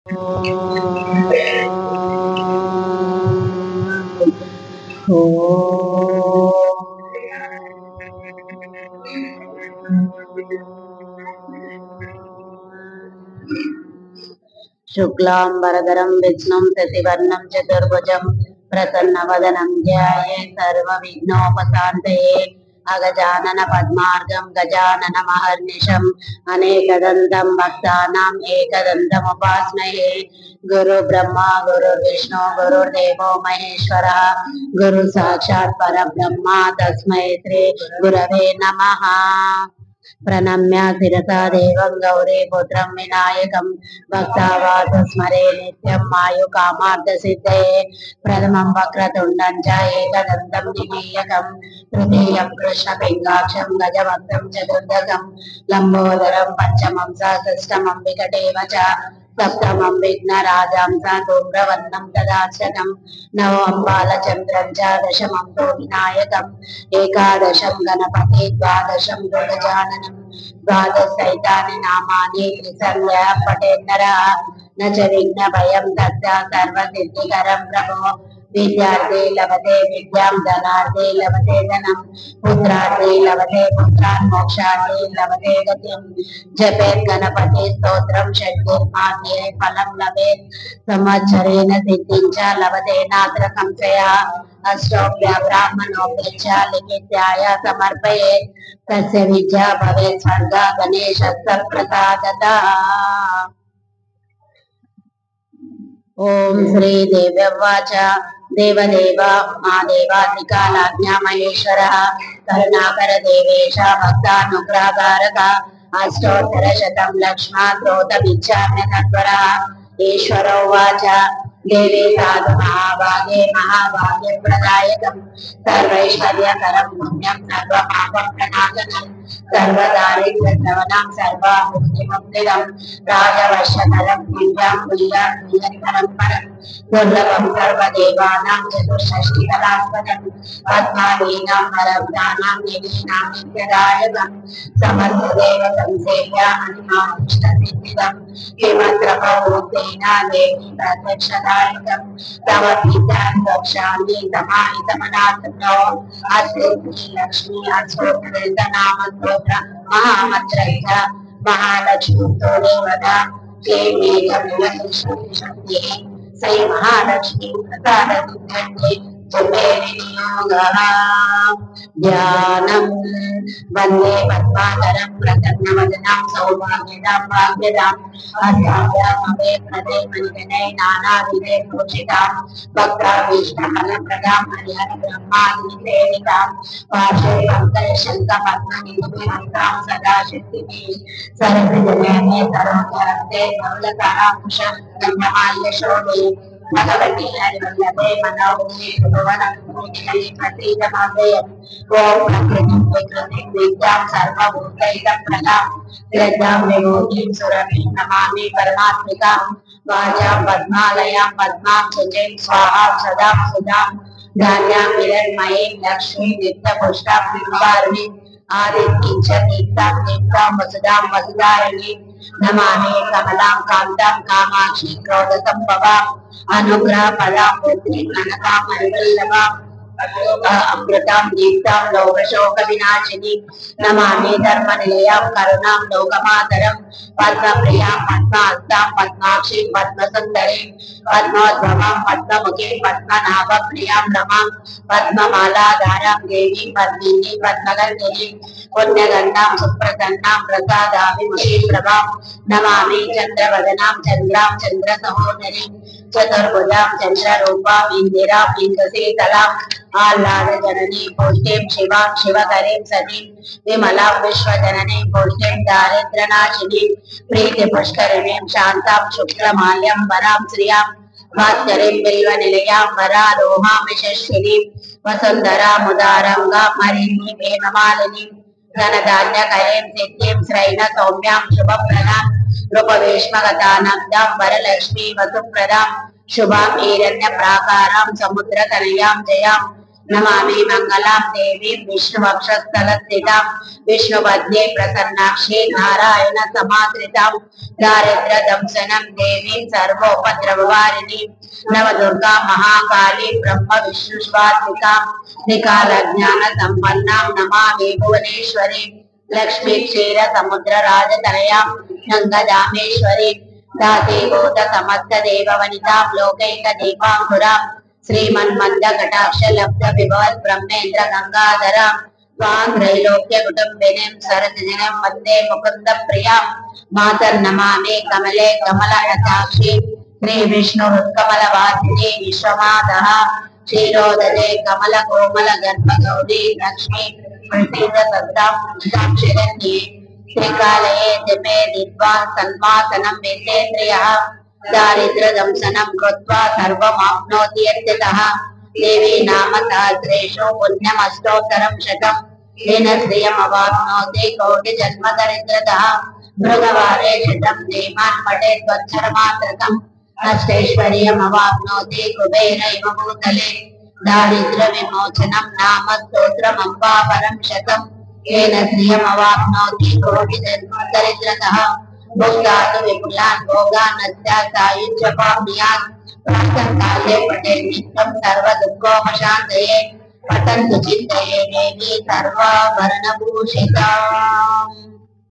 शुक्लांबरधरं विष्णुं शशिवर्णं चतुर्भुजं प्रसन्नवदनं ध्यायेत् सर्वविघ्नोपशान्तये अगजानन पद्मार्गं गजाननमहर्निशम् अनेकदन्तं भक्तानाम् एकदन्तमुपास्महे। गुरु ब्रह्मा गुरुर्विष्णु गुरुर्देवो महेश्वरः गुरु साक्षात् परब्रह्म तस्मै श्री गुरवे नमः। प्रणम्य शिरसा देवं गौरी पुत्रं विनायकं भक्तावास स्मरे नित्यं आयुकामार्थसिद्धये। प्रथमं वक्रतुण्डं च एकदन्तं द्वितीयकं तृतीयं कृष्णपिङ्गाक्षं गजवक्त्रं चतुर्दशं लम्बोदरं पञ्चमं सहस्रमं विकटेव च सप्तमं विघ्नराजां स धूम्रवर्णं तदाष्टकं नवमं बालचन्द्रं च दशमं तु विनायकम् एकादशं गणपति द्वादशं तु गजाननं द्वादशैतानि नामानि त्रिसन्ध्या पठेन्नरः न च विघ्नभयं तस्य सर्वसिद्धिकरं प्रभो। विद्यार्थी लभते विद्यां धनार्थी लभते धनं पुत्रार्थी लभते पुत्रान् मोक्षार्थी लभते गतिं जपेत् गणपति स्तोत्रं षड्गुणमाद्ये फलं लभेत् संवत्सरेण सिद्धिं च लभते नात्र संशयः। अष्टोभ्य ब्राह्मणोभ्य च लिखित्याय समर्पयेत् तस्य विद्या भवेत् स्वर्ग गणेशस्य प्रसादतः। ओम श्री देव्यवाच देवदेव महादेवाधिकालाज्ञा महेश्वरः करुणाकर देवेश भक्तानुग्रहकारक अष्टोत्तरशतं लक्ष्मणोतभिच्छाम्य तत्परः। ईश्वरो उवाच देवी साधु महाभागे महाभाग्य प्रदायकं सर्वैश्वर्यकरं पुण्यं सर्वपापप्रणाशनं सर्वदारिद्र्यप्रवनं सर्वमुक्तिमुक्तिदं राजवश्यकरं दिव्यां पुण्यात्मकरं परं दुर्लभं सर्वदेवानां चतुष्षष्टिकलास्पदं पद्मादीनां परब्धानां निधीनां नित्यदायकं समर्थदेव संसेव्य हनुमानिष्टसिद्धिदं किमत्रपौतेन देवी प्रत्यक्षदायकं तव विद्यां रक्षामि तमाहितमनात्मनो अस्य लक्ष्मी अस्तोत्रनामस्तोत्र महामन्त्रैः महालक्ष्मी स्तोत्रवदा के मेघमिवशक्तिः सै महालक्ष्मी प्रसादविद्यन्ते जपे विनियोगः। ध्यानं वन्दे पद्माकरं प्रसन्नवदनं सौभाग्यदां भाग्यदाम् अस्यामवे प्रदेमनिगणे नानाविधे पूजितां भक्ताभीष्टफलप्रदां हरिहरब्रह्मादिसेवितां पार्श्वे पङ्कजशङ्खपद्मनिभृतां सदा शक्तिः सरसिजनयने सरोजरस्ते धवलकराकुशं ब्रह्ममाल्यशोभे भगवती हरिवल्लभे मनोहरे भुवनमूर्तिः प्रसीदमादय। ओम प्रकृतिं विकृतिं विद्यां सर्वभूतैकप्रदां श्रद्धां विभूतिं सुरभिं नमामि परमात्मिकां वाचां पद्मालयां पद्मां सुचैं स्वाहां सदां सुधां धान्यां हिरण्मयीं लक्ष्मीं नित्यपुष्टां बिम्बारुणीं आदित्यं च दीप्तां दीप्तां वसुधां वसुधारिणीं नमामि कमलां कान्तां कामाक्षीं क्रोधसम्भवां अनुग्रहफलां पुत्रीं कनकां हरिवल्लभां अमृतां दीप्तां लोकशोकविनाशिनीं नमामि धर्मनिलयां करुणां लोकमातरं पद्मप्रियां पद्महस्तां पद्माक्षीं पद्मसुन्दरीं पद्मोद्भवां पद्ममुखीं पद्मनाभप्रियां रमां पद्ममालाधारां देवीं पद्मिनीं पद्मगन्धिनीं पुण्यगन्धां सुप्रसन्नां प्रसादाभिमुखीं प्रभां नमामि चन्द्रवदनां चन्द्रां चन्द्रसहोदरीं चतुर्भुजां चन्द्ररूपां इन्दिरां इन्द्रशीतलां आह्लादजननीं पुष्टिं शिवां शिवकरीं सतीं विमलां विश्वजननीं पुष्टिं दारिद्र्यनाशिनीं प्रीतिपुष्करिणीं शान्तां शुक्लमाल्यं वरां श्रियां भास्करीं बिल्वनिलयां वरारोहां यशस्विनीं वसुन्धरामुदारंगां मरीणीं हेममालिनीं धनधान्यकरीं सिद्धिं श्रैणसौम्यां शुभप्रदां नृपवेश्मगतानन्दां वरलक्ष्मी वसुप्रदां शुभां हिरण्यप्राकारां समुद्रतनयां जयां नमामि मंगलां देवीं विष्णुवक्षस्थलस्थितां विष्णुपद्मे प्रसन्नाक्षी नारायण समाश्रितां दारिद्र्यदंशनं देवीं सर्वोपद्रववारिणीं नवदुर्गा महाकाली ब्रह्म विष्णुस्वात्मिकां त्रिकालज्ञानसम्पन्नां नमामि भुवनेश्वरीं लक्ष्मी क्षीर समुद्र राजतनयां गंगाधामेश्वरीं दासीभूत समस्त देव वनितां लोकैक दीपांकुरां श्रीमन्मंद कटाक्ष लब्ध विभवत् ब्रह्मेन्द्र गंगाधरां स्वां त्रैलोक्य कुटुंबिनीं सरसिजनं वन्दे मुकुन्द प्रियां मातर्नमामि कमले कमलनताक्षी श्री विष्णु कमल वासिनी विश्वमातः क्षीरोदरे कमल कोमल गर्भगौरी लक्ष्मी प्रसीद सत्तां साक्षिरन्ये त्रिकालये जपे दित्वा सन्मासनं वेदेन्द्रियः दारिद्र्यदंशनं कृत्वा सर्वमाप्नोति यत्यतः देवी नाम सहस्रेषु पुण्यमष्टोत्तरं शतं येन श्रियमवाप्नोति कोटिजन्म दरिद्रतः मृगवारे शतं देवान् पठेत् त्वच्छरमात्रकम् अष्टैश्वर्यमवाप्नोति कुबेरैव भूतले दारिद्र्यविमोचनं नाम स्तोत्रमम्बा परं शतं येन श्रियमवाप्नोति कोटिजन्म दरिद्रतः भोगात् विपुलान् भोगान् सायुज्यपाप्नुयात् प्रातःकाले पठेत् नित्यं सर्वदुःखोपशान्तये पठन्तु चिन्तये देवी सर्वाभरणभूषिताम्।